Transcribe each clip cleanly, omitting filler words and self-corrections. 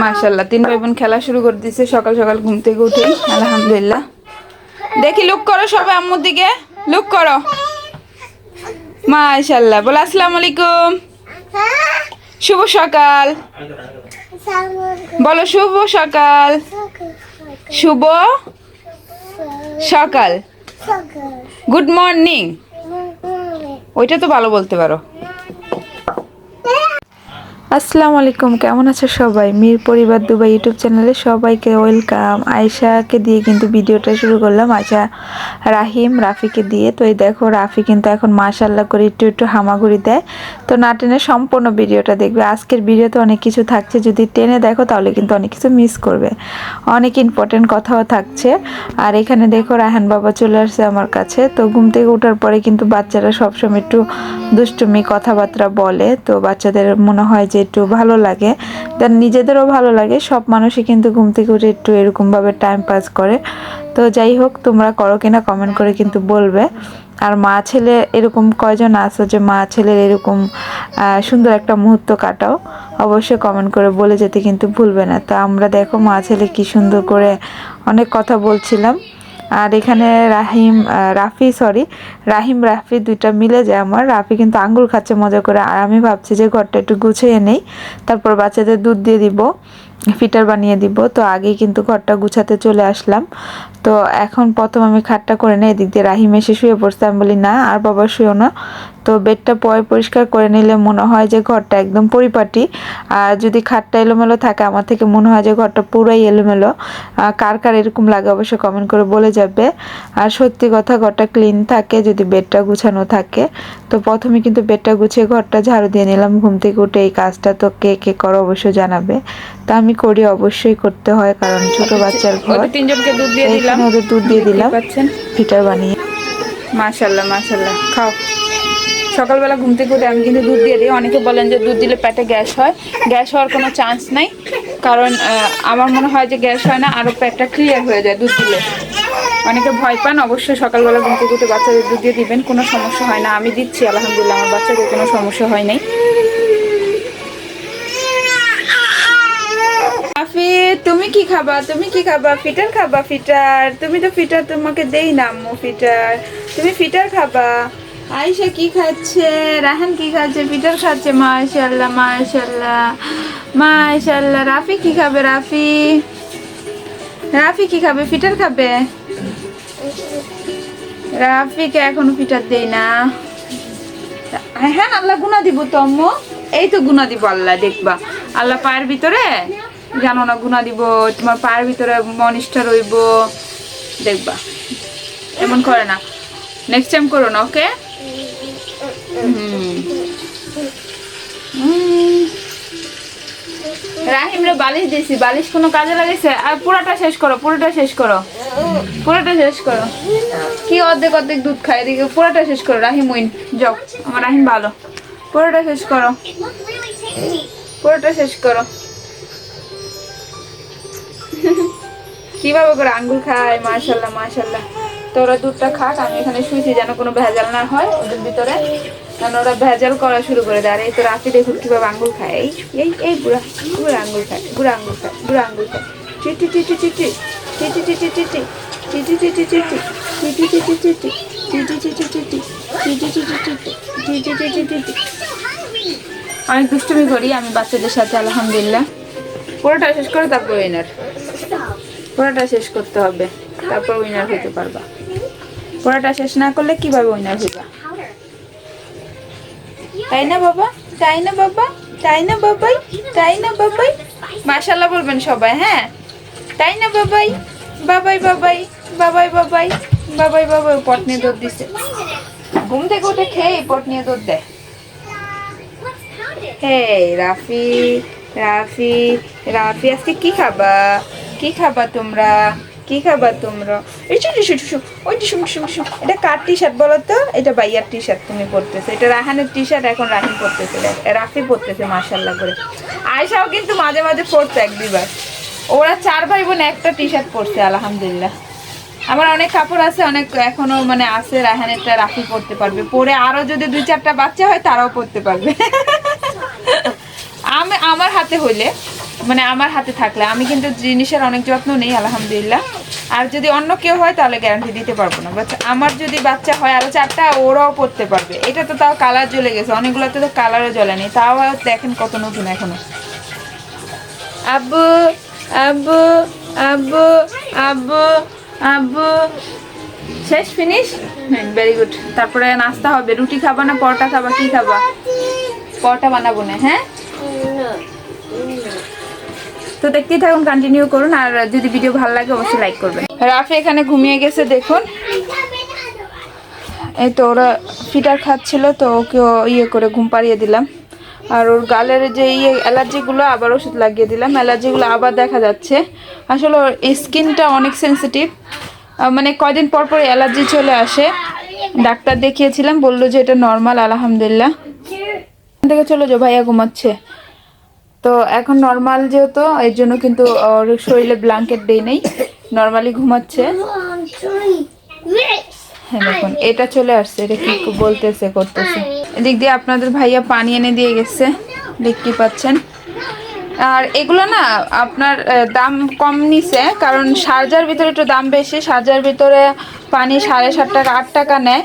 মাশাআল্লাহ, তিন ভাই বোন খেলা শুরু করে দিয়েছে সকাল সকাল ঘুম থেকে উঠে। আলহামদুলিল্লাহ। দেখি লুক করো সবাই আম্মুর দিকে, লুক করো। মাশাআল্লাহ, বলো আসসালামু আলাইকুম। শুভ সকাল বলো, শুভ সকাল। শুভ সকাল, গুড মর্নিং। ওইটা তো ভালো বলতে পারো। আসসালামু আলাইকুম, কেমন আছো সবাই? মীর পরিবার দুবাই ইউটিউব চ্যানেলে সবাইকে ওয়েলকাম। আয়েশাকে দিয়ে কিন্তু ভিডিওটা শুরু করলাম, আয়েশা রাহিম রাফিকে দিয়ে। তো এই দেখো রাফি কিন্তু এখন মাশাআল্লাহ করে একটু একটু হামাগুড়ি দেয়। তো না টেনে সম্পূর্ণ ভিডিওটা দেখবে। আজকের ভিডিওতে অনেক কিছু থাকছে, যদি টেনে দেখো তাহলে কিন্তু অনেক কিছু মিস করবে, অনেক ইম্পর্টেন্ট কথাও থাকছে। আর এখানে দেখো রাহান বাবা চলে আসছে আমার কাছে। তো ঘুম থেকে ওঠার পরে কিন্তু বাচ্চারা সবসময় একটু দুষ্টুমি কথাবার্তা বলে, তো বাচ্চাদের মনে হয় যে একটু ভালো লাগে, তার নিজেদেরও ভালো লাগে। সব মানুষই কিন্তু ঘুম থেকে উঠে একটু এরকমভাবে টাইম পাস করে। তো যাই হোক, তোমরা করো কিনা কমেন্ট করে কিন্তু বলবে। আর মা ছেলে এরকম কয়জন আছো যে মা ছেলের এরকম সুন্দর একটা মুহূর্ত কাটাও, অবশ্যই কমেন্ট করে বলে যেতে কিন্তু ভুলবে না। তো আমরা দেখো মা ছেলে কি সুন্দর করে অনেক কথা বলছিলাম। আর এখানে রাহিম রাফি দুইটা মিলে যায় আমার। রাফি কিন্তু আঙ্গুর খাচ্ছে মজা করে, আর আমি ভাবছি যে ঘরটা একটু গুছিয়ে নেই, তারপর বাচ্চাদের দুধ দিয়ে দিব, ফিটার বানিয়ে দিব। তো আগেই কিন্তু ঘরটা গুছাতে চলে আসলাম। তো এখন প্রথম আমি খাটটা করে নেই, এদিক দিয়ে রাহিম এসে শুয়ে পড়ছে। আমি বলি না আর বাবা শুয়েও না, তো বেডটা পরিষ্কার করে নিলে মনে হয় যে ঘরটা একদম পরিপাটি। আর যদি খাটটা এলোমেলো থাকে আমার থেকে মনে হয় যে ঘরটা পুরাই এলোমেলো। কার কার এরকম লাগে অবশ্যই কমেন্ট করে বলে যাবে। আর সত্যি কথা, ঘরটা ক্লিন থাকে যদি বেডটা গুছানো থাকে। তো প্রথমে কিন্তু বেডটা গুছিয়ে ঘরটা ঝাড়ু দিয়ে নিলাম ঘুম থেকে উঠে। এই কাজটা তো কে কে করো অবশ্যই জানাবে। তা আমি করি, অবশ্যই করতে হয়, কারণ ছোট বাচ্চার ঘর। তিনজনকে দুধ দিয়ে দিলাম, ওদের দুধ দিয়ে দিলাম ফিটার বানিয়ে। মাশাআল্লাহ মাশাআল্লাহ। খাও। সকালবেলা ঘুম থেকে উঠে আমি কিন্তু দুধ দিয়ে দিই। অনেকে বলেন যে দুধ দিলে পেটে গ্যাস হয়, গ্যাস হওয়ার কোনো চান্স নাই, কারণ আমার মনে হয় যে গ্যাস হয় না, আরও পেটটা ক্লিয়ার হয়ে যায় দুধ দিলে। অনেকে ভয় পান, অবশ্যই সকালবেলা ঘুম থেকে উঠে বাচ্চাদের দুধ দিয়ে দিবেন, কোনো সমস্যা হয় না। আমি দিচ্ছি আলহামদুলিল্লাহ, আমার বাচ্চাদের কোনো সমস্যা হয় নাই। আফি, তুমি কি খাবা? তুমি কি খাবা? ফিটার খাবা? ফিটার? তুমি তো ফিটার তোমাকে দেই না আম্মু, ফিটার তুমি ফিটার খাবা। আয়েশা কি খাচ্ছে? রাহান কি খাচ্ছে? ফিটার খাচ্ছে। মাশাআল্লাহ মাশাআল্লাহ মাশাআল্লাহ। রাফি কি খাবে? রাফি কি খাবে? ফিটার খাবে। রাফিকে এখনো ফিটার দেই না। হ্যাঁ আল্লাহ গুনা দিব তো আম্মু, এই তো গুনা দিব আল্লাহ, দেখবা আল্লাহ পায়ের ভিতরে, জানো না, গুনা দিব তোমার পায়ের ভিতরে মনিষ্ঠা রইব, দেখবা। এমন করে না, নেক্সট টাইম করো না, ওকে? রাহিমরে বালিশ দিয়েছি, বালিশ কোনো কাজে লাগেছে? আর পুরোটা শেষ করো, পুরোটা শেষ করো, পুরোটা শেষ করো। কি অর্ধেক অর্ধেক দুধ খায়, এদিকে পুরোটা শেষ করো। রাহিম উইন, যাও, আমার রাহিম ভালো। পুরোটা শেষ করো, পুরোটা শেষ করো। কিভাবে করে আঙ্গুল খায়, মাশাআল্লাহ মাশাআল্লাহ। তো ওরা দুধটা খাক, আমি এখানে শুয়েছি যেন কোনো ভেজাল না হয় ওদের ভিতরে, কারণ ওরা ভেজাল করা শুরু করে দেয়। আর এই তো রাফি দেখুন কিভাবে আঙ্গুল খায়, এই এই এই বুড়া বুড়া আঙ্গুল খায়, বুড়া আঙ্গুল খায়, বুড়া আঙ্গুল খায়। চিটি চিটি চিটি চিটি চিটি চিটি চিটি চিটি চিটি চিটি চিটি চিটি চিটি চিটি চিটি চিটি চিটি চিটি চিটি। অনেক দুষ্টুমি করি আমি বাচ্চাদের সাথে আলহামদুলিল্লাহ। পুরোটা শেষ করে তারপর উইনার, পুরোটা শেষ করতে হবে, তারপর উইনার হতে পারবা। পুরোটা শেষ না করলে কিভাবে উইনার হইবা? তাই না বাবা? তাই না বাবা? তাই না বাবাই? তাই না বাবাই? মাশাআল্লাহ বলবেন সবাই, হ্যাঁ? তাই না বাবাই? বাবাই বাবাই বাবাই বাবাই বাবাই বাবাই। পট নিয়ে দুধ দিছে, ঘুম থেকে উঠে খেয়ে পট নিয়ে দুধ দেয়। হে রাফি রাফি রাফি, আজকে কি খাবা? কি খাবা তোমরা? কি খাবা তোমরা? এটা কার টি শার্ট বলো তো? এটা বাইয়ার টি শার্ট তুমি পরতেছো, এটা রাহানের টি শার্ট এখন রাহিম পরতেছে, রাফি পরতেছে মাশাআল্লাহ করে। আয়েশাও কিন্তু মাঝে মাঝে পরতো এক দুইবার। ওরা চার ভাই বোন একটা টি শার্ট পরছে আলহামদুলিল্লাহ। আমার অনেক কাপড় আছে, অনেক এখনো মানে আছে, রাহানেরটা রাফি পরতে পারবে, পরে আরো যদি দুই চারটা বাচ্চা হয় তারাও পরতে পারবে। আমার হাতে হইলে মানে আমার হাতে থাকলে। আমি কিন্তু জিনিসের অনেক যত্ন নেই আলহামদুলিল্লাহ। আর যদি অন্য কেউ হয় তাহলে গ্যারান্টি দিতে পারবো না। বাচ্চা আমার যদি বাচ্চা হয় আরও 4টা, ওরাও পড়তে পারবে। এটা তো তাও কালার জ্বলে গেছে, অনেকগুলোতে তো কালারও জ্বলেনি, তাও দেখেন কত নতুন এখনো। আব্বু আব্বু আব্বু আব্বু আব্বু, শেষ, ফিনিশ, ভেরি গুড। তারপরে নাস্তা হবে। রুটি খাবা না পরোটা খাবা, কি খাবা? পরোটা বানাবো না, হ্যাঁ? তো দেখতেই থাকুন, কন্টিনিউ করুন। আর যদি ভিডিও ভালো লাগে অবশ্যই লাইক করবেন। রাফি এখানে ঘুমিয়ে গেছে দেখুন। এই তো ওরা ফিটার খাচ্ছিল, তো ওকে ইয়ে করে ঘুম পাড়িয়ে দিলাম। আর ওর গালের যে অ্যালার্জিগুলো আবার ওষুধ লাগিয়ে দিলাম। অ্যালার্জিগুলো আবার দেখা যাচ্ছে। আসলে ওর স্কিনটা অনেক সেন্সিটিভ, মানে কয়দিন পর পর অ্যালার্জি চলে আসে। ডাক্তার দেখিয়েছিলাম, বললো যে এটা নর্মাল, আলহামদুলিল্লাহ। থেকে চলে যাও, ভাইয়া ঘুমাচ্ছে। তো এখন নর্মাল যেহেতু, এর জন্য কিন্তু ওর শরীরে ব্ল্যাঙ্কেট দেই নেই, নর্মালি ঘুমাচ্ছে। হ্যাঁ দেখুন, এটা চলে আসছে, এটা কি বলতেছে করতেছে। এদিক দিয়ে আপনাদের ভাইয়া পানি এনে দিয়ে গেছে, দেখতে পাচ্ছেন। আর এগুলো না আপনার দাম কম নিছে, কারণ শারজার ভিতরে একটু দাম বেশি। শারজার ভিতরে পানি 7.5 টাকা 8 টাকা নেয়।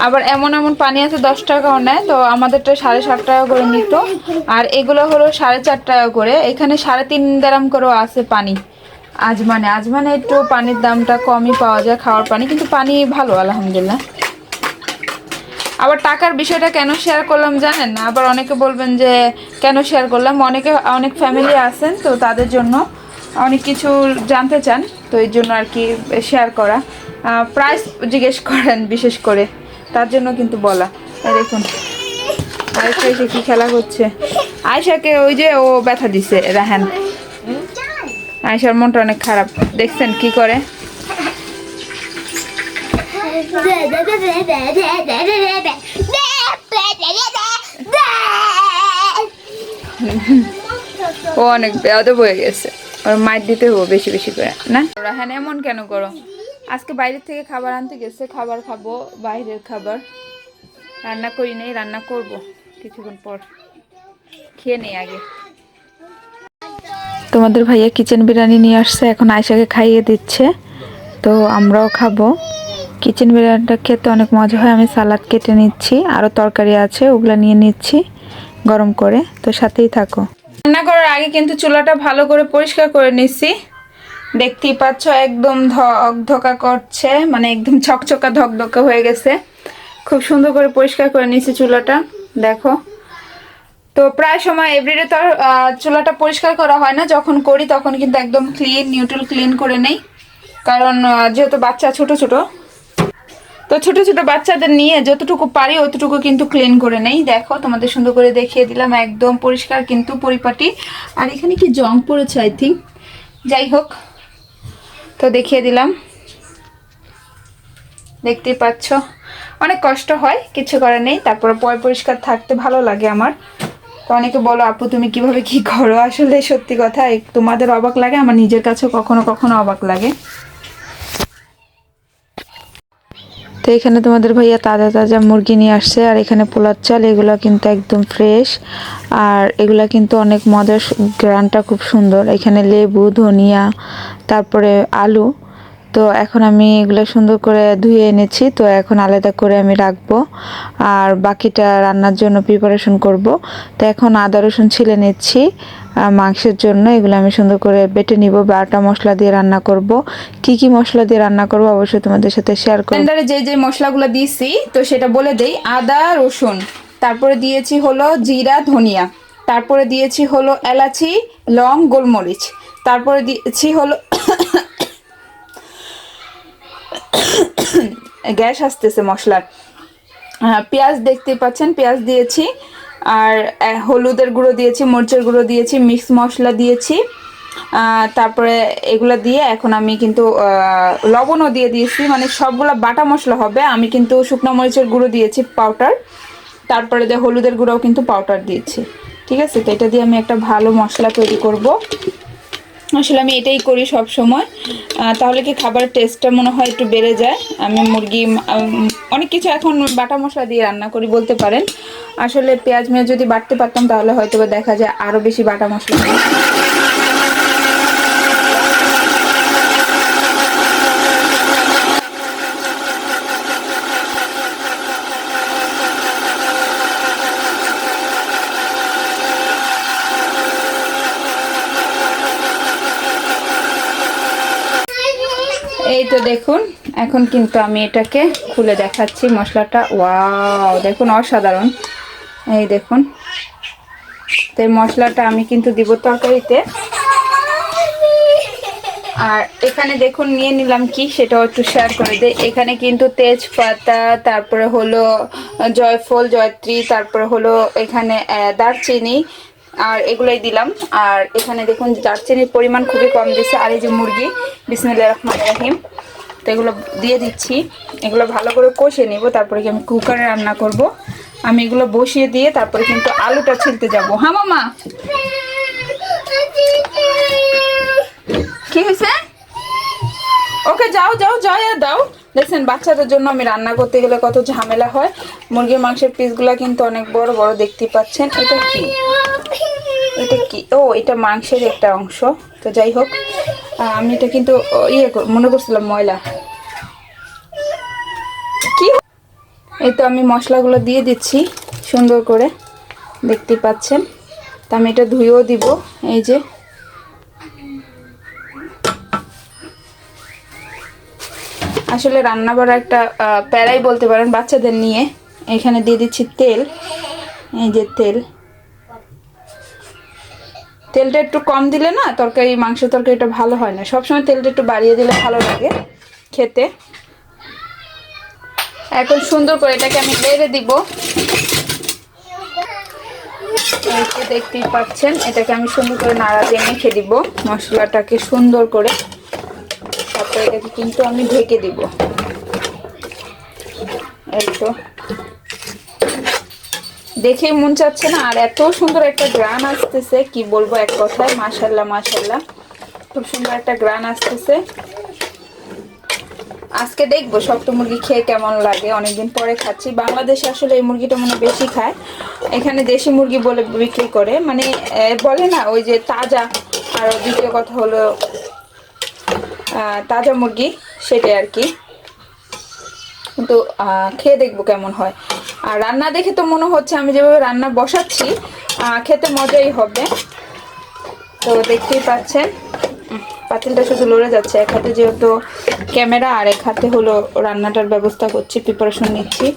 আবার এমন এমন পানি আছে 10 টাকাও নেয়। তো আমাদেরটা 7.5 টাকা করে নিত। আর এগুলো হলো 4.5 টাকা করে। এখানে 3.5 দিরহাম করেও আছে পানি। আজমানে একটু পানির দামটা কমই পাওয়া যায়, খাওয়ার পানি, কিন্তু পানি ভালো আলহামদুলিল্লাহ। আবার টাকার বিষয়টা কেন শেয়ার করলাম জানেন না? আবার অনেকে বলবেন যে কেন শেয়ার করলাম। অনেক ফ্যামিলি আছেন, তো তাদের জন্য অনেক কিছু জানতে চান, তো এই জন্য আর কি শেয়ার করা। প্রাইস জিজ্ঞেস করেন বিশেষ করে, তার জন্য কিন্তু বলা। দেখুন আয়েশা এসে কি খেলা করছে। আয়েশাকে ওই যে ও ব্যথা দিছে রাহান। আয়েশার মনটা অনেক খারাপ, দেখছেন কি করে। ও অনেক বেয়াদব হয়ে গেছে, ওর মাইর দিতে হবে বেশি বেশি করে না। রাহান এমন কেন করো? আজকে বাইরের থেকে খাবার আনতে গেছে, খাবার খাবো, বাইরের খাবার রান্না করি নেই, রান্না করব কিছুক্ষণ পর, খেয়ে নেই আগে। তোমাদের ভাইয়া কিচেন বিরিয়ানি নিয়ে আসছে, এখন আয়েশাকে খাইয়ে দিচ্ছে, তো আমরাও খাবো। কিচেন বিরিয়ানিটা খেতে অনেক মজা হয়। আমি সালাদ কেটে নিচ্ছি, আরও তরকারি আছে, ওগুলো নিয়ে নিচ্ছি গরম করে, তো সাথেই থাকো। রান্না করার আগে কিন্তু চুলাটা ভালো করে পরিষ্কার করে নিচ্ছি। দেখতেই পাচ্ছ একদম ধকধকা করছে, মানে একদম ছকছকা ধকধকা হয়ে গেছে। খুব সুন্দর করে পরিষ্কার করে নিচ্ছি চুলাটা, দেখো। তো প্রায় সময় এভরিডে তো চুলাটা পরিষ্কার করা হয় না, যখন করি তখন কিন্তু একদম নিউট্রাল ক্লিন করে নেই। কারণ যেহেতু বাচ্চা ছোট ছোট, তো ছোট ছোট বাচ্চাদের নিয়ে যতটুকু পারি অতটুকু কিন্তু ক্লিন করে নেই। দেখো তোমাদের সুন্দর করে দেখিয়ে দিলাম, একদম পরিষ্কার কিন্তু পরিপাটি। আর এখানে কি জং পড়েছে আই থিঙ্ক, যাই হোক, তো দেখিয়ে দিলাম। দেখতেই পাচ্ছ অনেক কষ্ট হয়, কিছু করার নেই। তারপরে পরিষ্কার থাকতে ভালো লাগে আমার। তো অনেকে বলো আপু তুমি কিভাবে কি করো, আসলে সত্যি কথা তোমাদের অবাক লাগে, আমার নিজের কাছেও কখনো কখনো অবাক লাগে। তো এখানে তোমাদের ভাইয়া তাজা তাজা মুরগি নিয়ে আসছে, আর এখানে পোলার চাল, এগুলো কিন্তু একদম ফ্রেশ, আর এগুলা কিন্তু অনেক মজার, গ্রানটা খুব সুন্দর। এখানে লেবু, ধনিয়া, তারপরে আলু। তো এখন আমি এগুলো সুন্দর করে ধুয়ে এনেছি, তো এখন আলাদা করে আমি রাখবো, আর বাকিটা রান্নার জন্য প্রিপারেশন করব। তো এখন আদা রসুন ছিলে নিচ্ছি মাংসের জন্য। এগুলো আমি সুন্দর করে বেটে নিব, বাটা মশলা দিয়ে রান্না করব। কি কি মশলা দিয়ে রান্না করব অবশ্যই তোমাদের সাথে শেয়ার করব। ব্লেন্ডারে যে যে মশলাগুলো দিয়েছি তো সেটা বলে দেই। আদা রসুন, তারপরে দিয়েছি হলো জিরা ধনিয়া, তারপরে দিয়েছি হলো এলাচি লং গোলমরিচ, তারপরে দিয়েছি হলো গ্যাস আসতেছে মশলার। পেঁয়াজ দেখতে পাচ্ছেন, পেঁয়াজ দিয়েছি, আর হলুদের গুঁড়ো দিয়েছি, মরিচের গুঁড়ো দিয়েছি, মিক্স মশলা দিয়েছি। তারপরে এগুলো দিয়ে এখন আমি কিন্তু লবণও দিয়ে দিয়েছি, মানে সবগুলো বাটা মশলা হবে। আমি কিন্তু শুকনো মরিচের গুঁড়ো দিয়েছি পাউডার, তারপরে দিয়ে হলুদের গুঁড়োও কিন্তু পাউডার দিয়েছি, ঠিক আছে। তো এটা দিয়ে আমি একটা ভালো মশলা তৈরি করব। আসলে আমি এটাই করি সব সময়, তাহলে কি খাবারের টেস্টটা মনে হয় একটু বেড়ে যায়। আমি মুরগি অনেক কিছু এখন বাটা মশলা দিয়ে রান্না করি বলতে পারেন। আসলে পেঁয়াজ মেয়ে যদি বাটতে পারতাম তাহলে হয়তো দেখা যায় আরও বেশি বাটা মশলা এই তো দেখুন, এখন কিন্তু আমি এটাকে খুলে দেখাচ্ছি মশলাটা। ওয়াও, দেখুন অসাধারণ। এই দেখুন, তো এই মশলাটা আমি কিন্তু দিব তরকারিতে। আর এখানে দেখুন নিয়ে নিলাম কি, সেটাও একটু শেয়ার করে দিই। এখানে কিন্তু তেজপাতা, তারপরে হলো জয়ফল, জয়ত্রী, তারপরে হলো এখানে দারচিনি, আর এগুলোই দিলাম। আর এখানে দেখুন দারচিনির পরিমাণ খুবই কম দিচ্ছে। আর এই যে মুরগি, বিসমিল্লাহির রহমানির রহিম, তো এগুলো দিয়ে দিচ্ছি। এগুলো ভালো করে কষে নিব, তারপরে কি আমি কুকারে রান্না করব। আমি এগুলো বসিয়ে দিয়ে তারপরে কিন্তু আলুটা ছিলতে যাব। হ্যাঁ মামা, কি হয়েছে? ওকে যাও যাও যাও, দাও। দেখছেন, বাচ্চাদের জন্য আমি রান্না করতে গেলে কত ঝামেলা হয়। মুরগির মাংসের পিসগুলা কিন্তু অনেক বড় বড়, দেখতে পাচ্ছেন। এটা কি, এটা কি? ও, এটা মাংসের একটা অংশ। তো যাই হোক, আমি এটা কিন্তু মনে করছিলাম ময়লা। কি, এই তো আমি মশলাগুলো দিয়ে দিচ্ছি সুন্দর করে, দেখতে পাচ্ছেন। তো আমি এটা ধুয়েও দিব। এই যে আসলে রান্না করা একটা প্যারাই বলতে পারেন বাচ্চাদের নিয়ে। এখানে দিয়ে দিচ্ছি তেল। এই যে তেলটা একটু কম দিলে না তরকারি, মাংস তরকারিটা ভালো হয় না। সবসময় তেলটা একটু বাড়িয়ে দিলে ভালো লাগে খেতে। এখন সুন্দর করে এটাকে আমি নেড়ে দিব। এই যে দেখতেই পাচ্ছেন, এটাকে আমি সুন্দর করে নাড়া দিয়ে মেখে দিব মশলাটাকে সুন্দর করে। তারপরে এটাকে কিন্তু আমি ঢেকে দিব। এই তো দেখেই মন চাচ্ছে না। আর এত সুন্দর একটা গ্রান আসতেছে, কি বলবো এক কথায়, মাশাল্লাহ মাশাল্লাহ, খুব সুন্দর একটা গ্রান আসতেছে। আজকে দেখবো শক্ত মুরগি খেয়ে কেমন লাগে, অনেকদিন পরে খাচ্ছি। বাংলাদেশে আসলে এই মুরগিটা মনে বেশি খায়। এখানে দেশি মুরগি বলে বিক্রি করে, মানে বলে না ওই যে তাজা। আর দ্বিতীয় কথা হলো তাজা মুরগি, সেটাই আর কি। কিন্তু খেয়ে দেখবো কেমন হয়। আর রান্না দেখে তো মনে হচ্ছে আমি যেভাবে রান্না বসাচ্ছি খেতে মজাই হবে। তো দেখতেই পাচ্ছেন পাতিলটা শুধু লড়ে যাচ্ছে। এক হাতে যেহেতু ক্যামেরা, আর এক হাতে হলো রান্নাটার ব্যবস্থা করছি, প্রিপারেশন নিচ্ছি।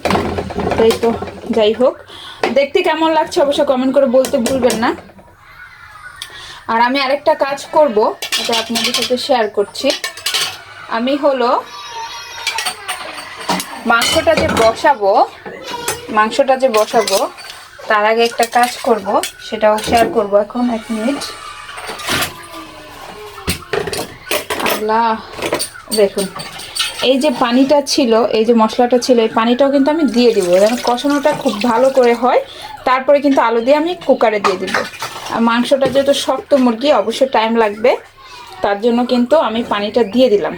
তাই তো, যাই হোক, দেখতে কেমন লাগছে অবশ্য কমেন্ট করে বলতে ভুলবেন না। আর আমি আরেকটা কাজ করব, এটা আপনাদের সাথে শেয়ার করছি। আমি হলো মাংসটা যে বসাবো তার আগে একটা কাজ করব, সেটাও শেয়ার করব এখন। 1 মিনিট। আল্লাহ, দেখুন এই যে পানিটা ছিল, এই যে মশলাটা ছিল, এই পানিটাও কিন্তু আমি দিয়ে দিব যেন কষানোটা খুব ভালো করে হয়। তারপরে কিন্তু আলু দিয়ে আমি কুকারে দিয়ে দিব। আর মাংসটা যেহেতু শক্ত মুরগি, অবশ্যই টাইম লাগবে, তার জন্য কিন্তু আমি পানিটা দিয়ে দিলাম।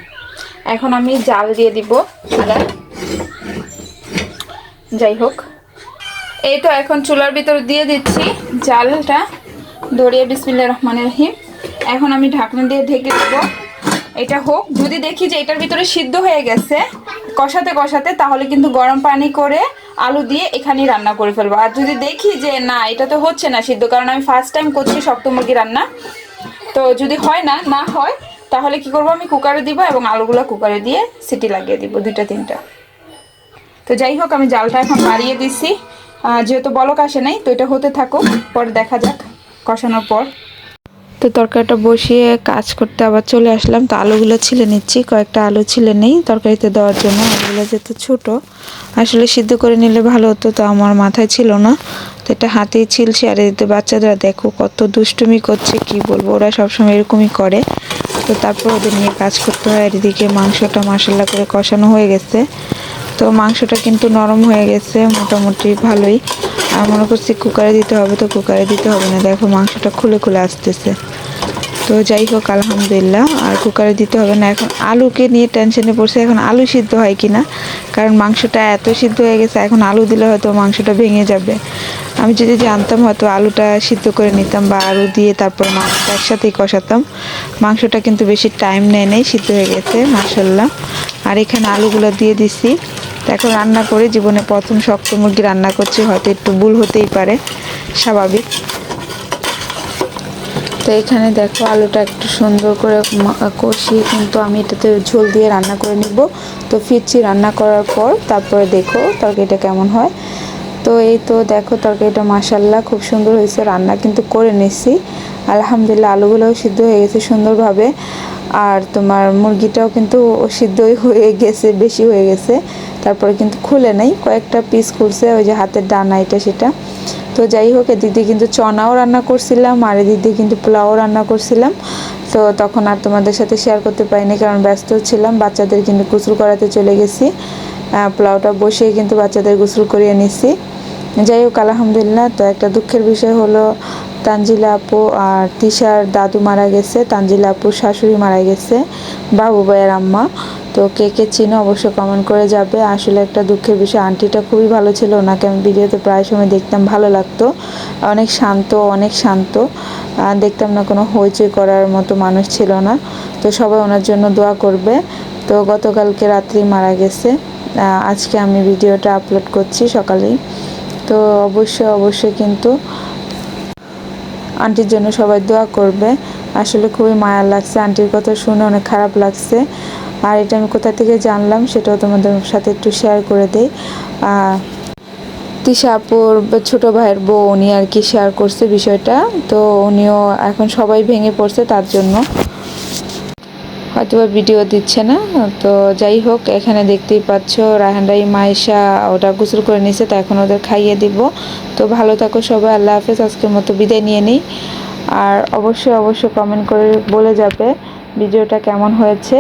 এখন আমি জাল দিয়ে দিব চুলায়। যাই হোক, এই তো এখন চুলার ভিতরে দিয়ে দিচ্ছি জালটা ধরিয়ে, বিসমিল্লাহির রহমানির রহিম। এখন আমি ঢাকনা দিয়ে ঢেকে দেবো। এটা হোক, যদি দেখি যে এটার ভিতরে সিদ্ধ হয়ে গেছে কষাতে কষাতে, তাহলে কিন্তু গরম পানি করে আলু দিয়ে এখানেই রান্না করে ফেলবো। আর যদি দেখি যে না, এটা তো হচ্ছে না সিদ্ধ, কারণ আমি ফার্স্ট টাইম করছি শক্ত মুরগি রান্না, তো যদি হয় না হয়, তাহলে কি করবো, আমি কুকারে দিব এবং আলুগুলো কুকারে দিয়ে সিটি লাগিয়ে দিব 2টা 3টা। তো যাই হোক, আমি জালটা এখন বাড়িয়ে দিছি, যেহেতু বলক আসে নাই। তো এটা হতে থাকুক, পরে দেখা যাক কষানোর পর। তো তরকারিটা বসিয়ে কাজ করতে আবার চলে আসলাম। তো আলুগুলো ছিলে নিচ্ছি, কয়েকটা আলু ছিলে নেই তরকারিতে দেওয়ার জন্য। আলুগুলো যেহেতু ছোটো, আসলে সিদ্ধ করে নিলে ভালো হতো, তো আমার মাথায় ছিল না। তো এটা হাতেই ছিলছি। আর এতে বাচ্চারা দেখো কত দুষ্টুমি করছে, কি বলবো, ওরা সবসময় এরকমই করে। তো তারপর ওদের নিয়ে কাজ করতে হয়। আর এদিকে মাংসটা মাসাল্লা করে কষানো হয়ে গেছে। তো মাংসটা কিন্তু নরম হয়ে গেছে মোটামুটি ভালোই। আর মনে করছি কুকারে দিতে হবে, তো কুকারে দিতে হবে না, দেখো মাংসটা খুলে খুলে আসতেছে। তো যাই হোক, আলহামদুলিল্লাহ, আর কুকারে দিতে হবে না। এখন আলুকে নিয়ে টেনশনে পড়ছে, এখন আলু সিদ্ধ হয় কি না, কারণ মাংসটা এত সিদ্ধ হয়ে গেছে। এখন আলু দিলে হয়তো মাংসটা ভেঙে যাবে। আমি যদি জানতাম হয়তো আলুটা সিদ্ধ করে নিতাম, বা আলু দিয়ে তারপর মাংসটা একসাথেই কষাতাম। মাংসটা কিন্তু বেশি টাইম নেই, সিদ্ধ হয়ে গেছে মাশাল্লাহ। আর এখানে আলুগুলো দিয়ে দিছি। এখন রান্না করে জীবনে প্রথম শক্ত মুরগি রান্না করছি, হয়তো একটু ভুল হতেই পারে, স্বাভাবিক। তো এখানে দেখো আলুটা একটু সুন্দর করে কষিয়ে কিন্তু আমি এটাতে ঝোল দিয়ে রান্না করে নিব। তো ফিরছি রান্না করার পর, তারপরে দেখো তরকারিটা কেমন হয়। তো এই তো দেখো তরকারিটা মাশাল্লাহ খুব সুন্দর হয়েছে, রান্না কিন্তু করে নিচ্ছি আলহামদুলিল্লাহ। আলুগুলোও সিদ্ধ হয়ে গেছে সুন্দরভাবে, আর তোমার মুরগিটাও কিন্তু সিদ্ধই হয়ে গেছে, বেশি হয়ে গেছে। তারপরে কিন্তু খুলে নেই, কয়েকটা পিস খুলছে, ওই যে হাতের ডানা এটা সেটা। তো যাই হোক, এদিকে কিন্তু চনাও রান্না করছিলাম, আর এদিকে কিন্তু পোলাও রান্না করছিলাম। তো তখন আর তোমাদের সাথে শেয়ার করতে পারিনি, কারণ ব্যস্ত ছিলাম। বাচ্চাদের কিন্তু গোসল করাতে চলে গেছি, পোলাওটা বসিয়ে কিন্তু বাচ্চাদের গোসল করিয়ে নিছি। যাই হোক আলহামদুলিল্লাহ। তো একটা দুঃখের বিষয় হলো তানজিলা আপু আর তিশার দাদু মারা গেছে, তানজিলা আপুর শাশুড়ি মারা গেছে, বাবু ভাইয়ের আম্মা। তো কে কে চিনো অবশ্যই কমেন্ট করে যাবে। আসলে একটা দুঃখের বিষয়, আন্টিটা খুবই ভালো ছিল, ওনাকে আমি ভিডিওতে প্রায় সময় দেখতাম, ভালো লাগতো, অনেক শান্ত, অনেক শান্ত, দেখতাম না কোনো হইচই করার মতো মানুষ ছিল না। তো সবাই ওনার জন্য দোয়া করবে। তো গতকালকে রাত্রি মারা গেছে, আজকে আমি ভিডিওটা আপলোড করছি সকালেই। তো অবশ্যই কিন্তু আন্টির জন্য সবাই দোয়া করবে। আসলে খুবই মায়া লাগছে, আন্টির কথা শুনে অনেক খারাপ লাগছে। আর এটা আমি কোথা থেকে জানলাম সেটাও তোমাদের সাথে একটু শেয়ার করে দিই। তিশা আপুর ছোটো ভাইয়ের বউ, উনি আর কি শেয়ার করছে বিষয়টা। তো উনিও এখন সবাই ভেঙে পড়ছে, তার জন্য হয়তো ভিডিও দিচ্ছে না। তো যাই হোক, এখানে দেখতেই পাচ্ছ রায়হান রাহিম আয়েশা ওটা গোসল করে নিছে, তো এখন ওদের খাইয়ে দিব। তো ভালো থাকো সবাই, আল্লাহ হাফেজ। আজকের মতো বিদায় নিয়ে নিই। আর অবশ্যই কমেন্ট করে বলে যাবে ভিডিওটা কেমন হয়েছে।